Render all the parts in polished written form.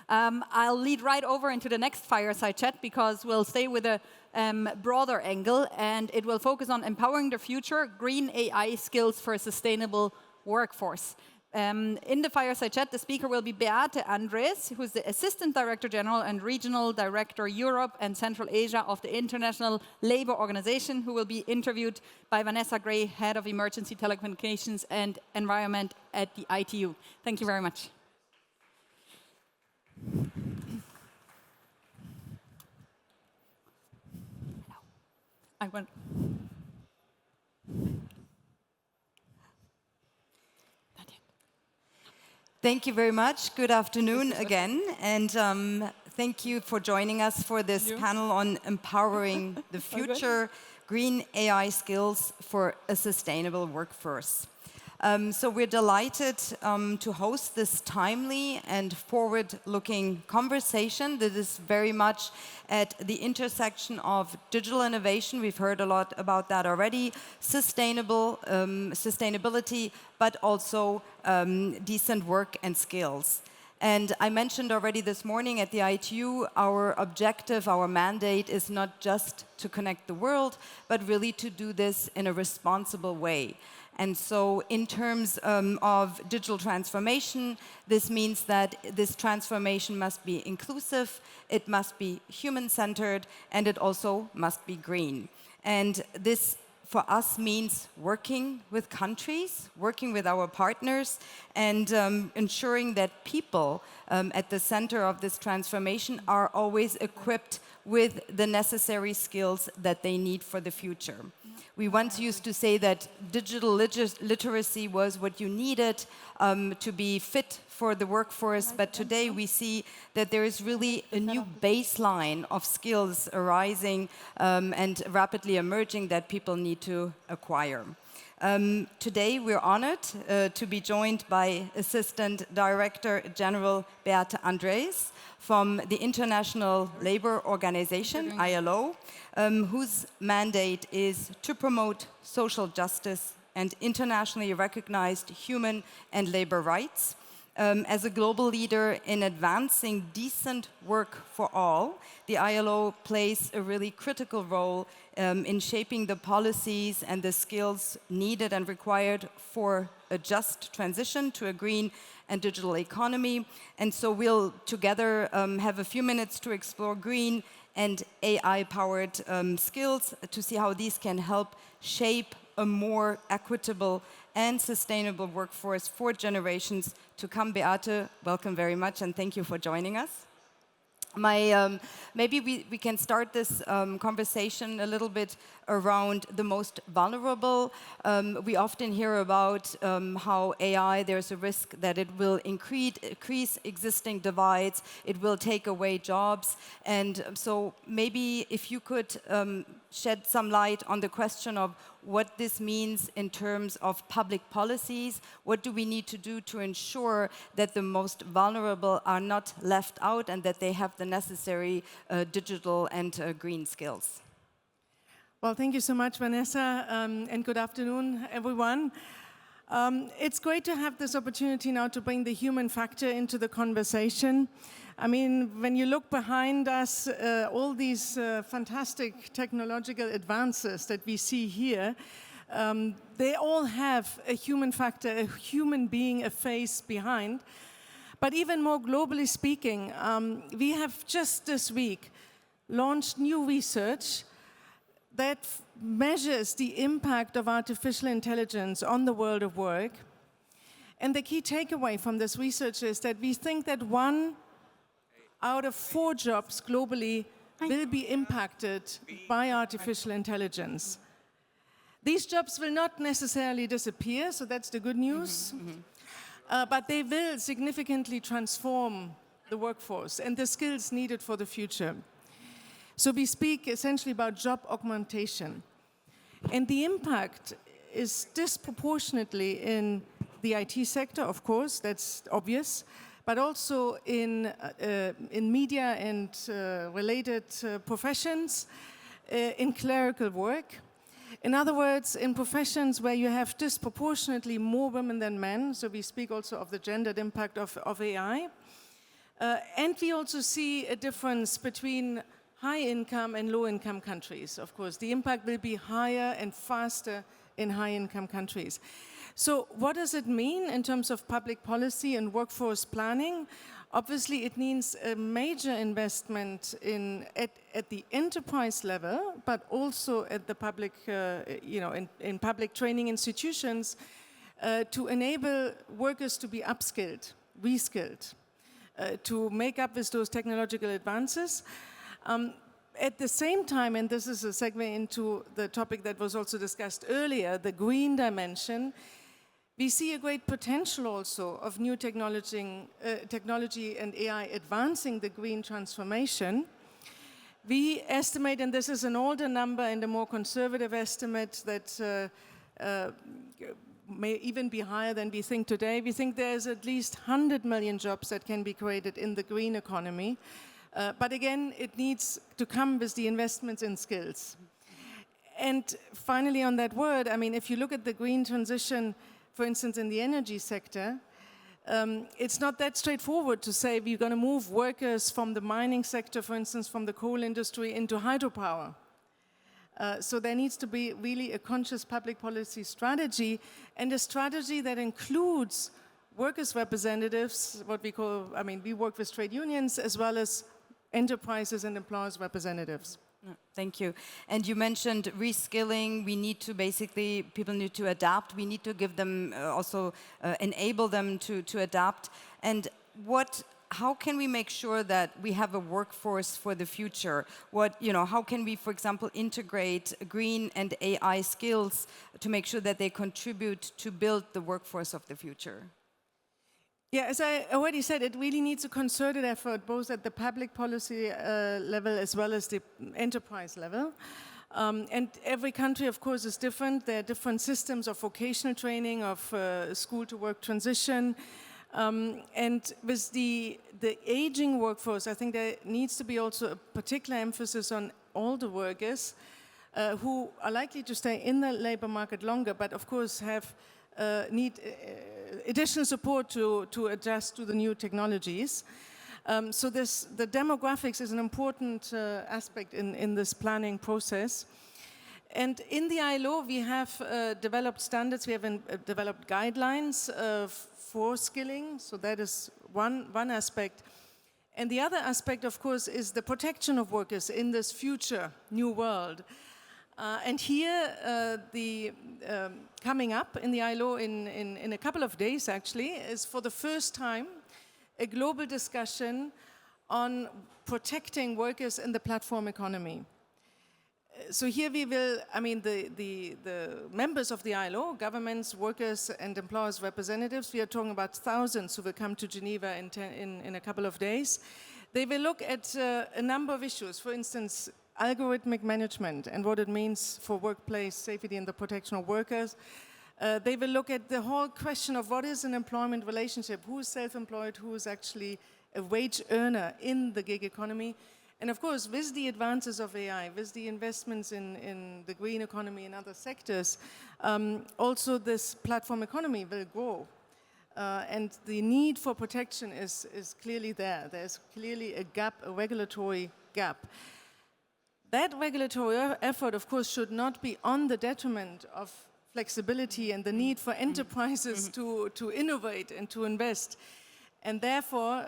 I'll lead right over into the next fireside chat because we'll stay with a broader angle, and it will focus on empowering the future, green AI skills for a sustainable workforce. In the fireside chat, the speaker will be Beate Andrees, who's the Assistant Director General and Regional Director Europe and Central Asia of the International Labour Organization, who will be interviewed by Vanessa Gray, Head of Emergency Telecommunications and Environment at the ITU. Thank you very much. I want. Thank you very much. Good afternoon again, and thank you for joining us for this panel on empowering the future green AI skills for a sustainable workforce. So we're delighted to host this timely and forward-looking conversation that is very much at the intersection of digital innovation. We've heard a lot about that already, sustainability, but also decent work and skills. And I mentioned already this morning at the ITU, our objective, our mandate is not just to connect the world, but really to do this in a responsible way. And so in terms of digital transformation, this means that this transformation must be inclusive, it must be human-centered, and it also must be green. And this, for us, means working with countries, working with our partners, and ensuring that people at the center of this transformation are always equipped with the necessary skills that they need for the future. We once used to say that digital literacy was what you needed to be fit for the workforce, but today we see that there is really a new baseline of skills arising and rapidly emerging that people need to acquire. Today we're honored to be joined by Assistant Director General Beate Andrees from the International Labour Organization, ILO, whose mandate is to promote social justice and internationally recognized human and labor rights. As a global leader in advancing decent work for all, the ILO plays a really critical role in shaping the policies and the skills needed and required for a just transition to a green and digital economy. And so we'll together have a few minutes to explore green and AI-powered skills to see how these can help shape a more equitable and sustainable workforce for generations to come. Beate, welcome very much, and thank you for joining us. Maybe we can start this conversation a little bit around the most vulnerable. We often hear about how AI, there's a risk that it will increase existing divides, it will take away jobs. And so maybe if you could shed some light on the question of what this means in terms of public policies. What do we need to do to ensure that the most vulnerable are not left out and that they have the necessary digital and green skills? Well, thank you so much, Vanessa, and good afternoon, everyone. It's great to have this opportunity now to bring the human factor into the conversation. I mean, when you look behind us, all these fantastic technological advances that we see here, they all have a human factor, a human being, a face behind. But even more globally speaking, we have just this week launched new research that measures the impact of artificial intelligence on the world of work. And the key takeaway from this research is that we think that 1 out of 4 jobs globally will be impacted by artificial intelligence. These jobs will not necessarily disappear, so that's the good news. But they will significantly transform the workforce and the skills needed for the future. So we speak essentially about job augmentation. And the impact is disproportionately in the IT sector, of course, that's obvious, but also in media and related professions, in clerical work. In other words, in professions where you have disproportionately more women than men, so we speak also of the gendered impact of AI, And we also see a difference between high-income and low-income countries. Of course, the impact will be higher and faster in high-income countries. So what does it mean in terms of public policy and workforce planning? Obviously, it means a major investment at the enterprise level, but also at the public, in public training institutions to enable workers to be upskilled, reskilled, to make up with those technological advances. At the same time, and this is a segue into the topic that was also discussed earlier, the green dimension, we see a great potential also of new technology and AI advancing the green transformation. We estimate, and this is an older number and a more conservative estimate that may even be higher than we think today. We think there's at least 100 million jobs that can be created in the green economy. But again, it needs to come with the investments in skills. And finally, on that word, I mean, if you look at the green transition, for instance, in the energy sector, it's not that straightforward to say we're going to move workers from the mining sector, for instance, from the coal industry into hydropower. So there needs to be really a conscious public policy strategy, and a strategy that includes workers' representatives, what we call, I mean, we work with trade unions, as well as enterprises and employers' representatives. Thank you. And you mentioned reskilling. We need to basically, people need to adapt. We need to give them, also enable them to adapt. And how can we make sure that we have a workforce for the future? How can we, for example, integrate green and AI skills to make sure that they contribute to build the workforce of the future? Yeah, as I already said, it really needs a concerted effort, both at the public policy level as well as the enterprise level. And every country, of course, is different. There are different systems of vocational training, of school-to-work transition. And with the aging workforce, I think there needs to be also a particular emphasis on older workers who are likely to stay in the labor market longer, but of course need additional support to adjust to the new technologies. So the demographics is an important aspect in this planning process. And in the ILO, we have developed standards, we have developed guidelines for skilling, so that is one aspect. And the other aspect, of course, is the protection of workers in this future new world. And here, coming up in the ILO in a couple of days, actually, is for the first time a global discussion on protecting workers in the platform economy. So here we will, I mean, the members of the ILO, governments, workers, and employers' representatives, we are talking about thousands who will come to Geneva in a couple of days. They will look at a number of issues, for instance, algorithmic management and what it means for workplace safety and the protection of workers. They will look at the whole question of what is an employment relationship, who is self-employed, who is actually a wage earner in the gig economy. And of course, with the advances of AI, with the investments in the green economy and other sectors, also this platform economy will grow. And the need for protection is clearly there. There's clearly a gap, a regulatory gap. That regulatory effort, of course, should not be on the detriment of flexibility and the need for enterprises to innovate and to invest. And therefore,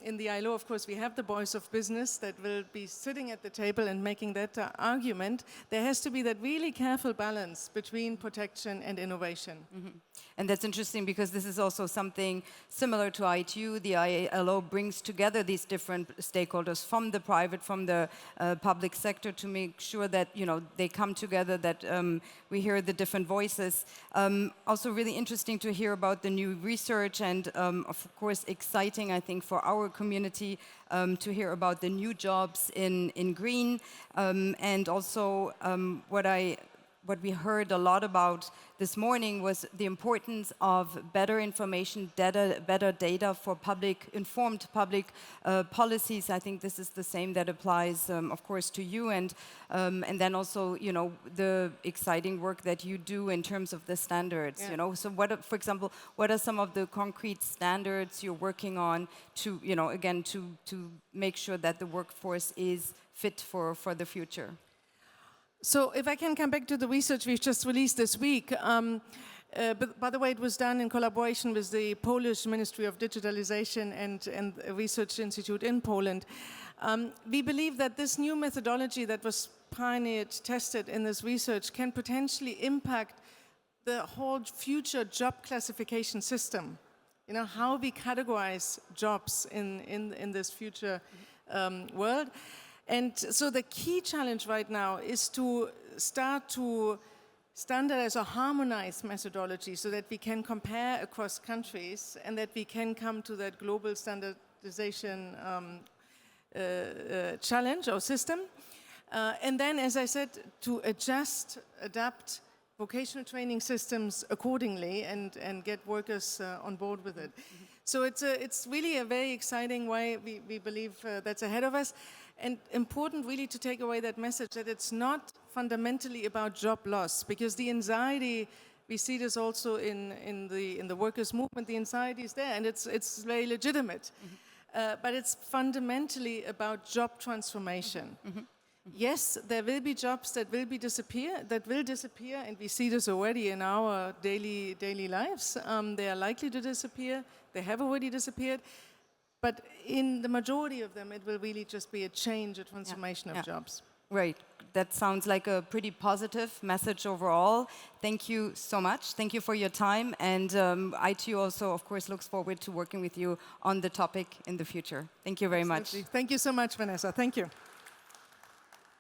in the ILO, of course, we have the voice of business that will be sitting at the table and making that argument. There has to be that really careful balance between protection and innovation. And that's interesting because this is also something similar to ITU. The ILO brings together these different stakeholders from the private, from the public sector to make sure that they come together, that we hear the different voices. Also really interesting to hear about the new research and, of course, exciting, I think, for our community to hear about the new jobs in green. And also what I what we heard a lot about this morning was the importance of better information, better data for informed public policies. I think this is the same that applies, of course, to you, and then also, you know, the exciting work that you do in terms of the standards. Yeah. You know, so for example, what are some of the concrete standards you're working on to, you know, again, to make sure that the workforce is fit for the future? So if I can come back to the research we've just released this week, but by the way, it was done in collaboration with the Polish Ministry of Digitalization and a research institute in Poland. We believe that this new methodology that was pioneered, tested in this research can potentially impact the whole future job classification system. You know, how we categorize jobs in this future world. And so the key challenge right now is to start to standardize or harmonize methodology so that we can compare across countries and that we can come to that global standardization challenge or system. And then, as I said, to adapt vocational training systems accordingly and get workers on board with it. So it's really a very exciting way we believe that's ahead of us. And important really to take away that message that it's not fundamentally about job loss, because the anxiety, we see this also in the workers' movement, the anxiety is there and it's very legitimate. But it's fundamentally about job transformation. Yes, there will be jobs that will disappear, and we see this already in our daily lives. They are likely to disappear. They have already disappeared. But in the majority of them, it will really just be a change, a transformation of jobs. Right. That sounds like a pretty positive message overall. Thank you so much. Thank you for your time. And ITU also, of course, looks forward to working with you on the topic in the future. Thank you very much. Thank you so much, Vanessa. Thank you.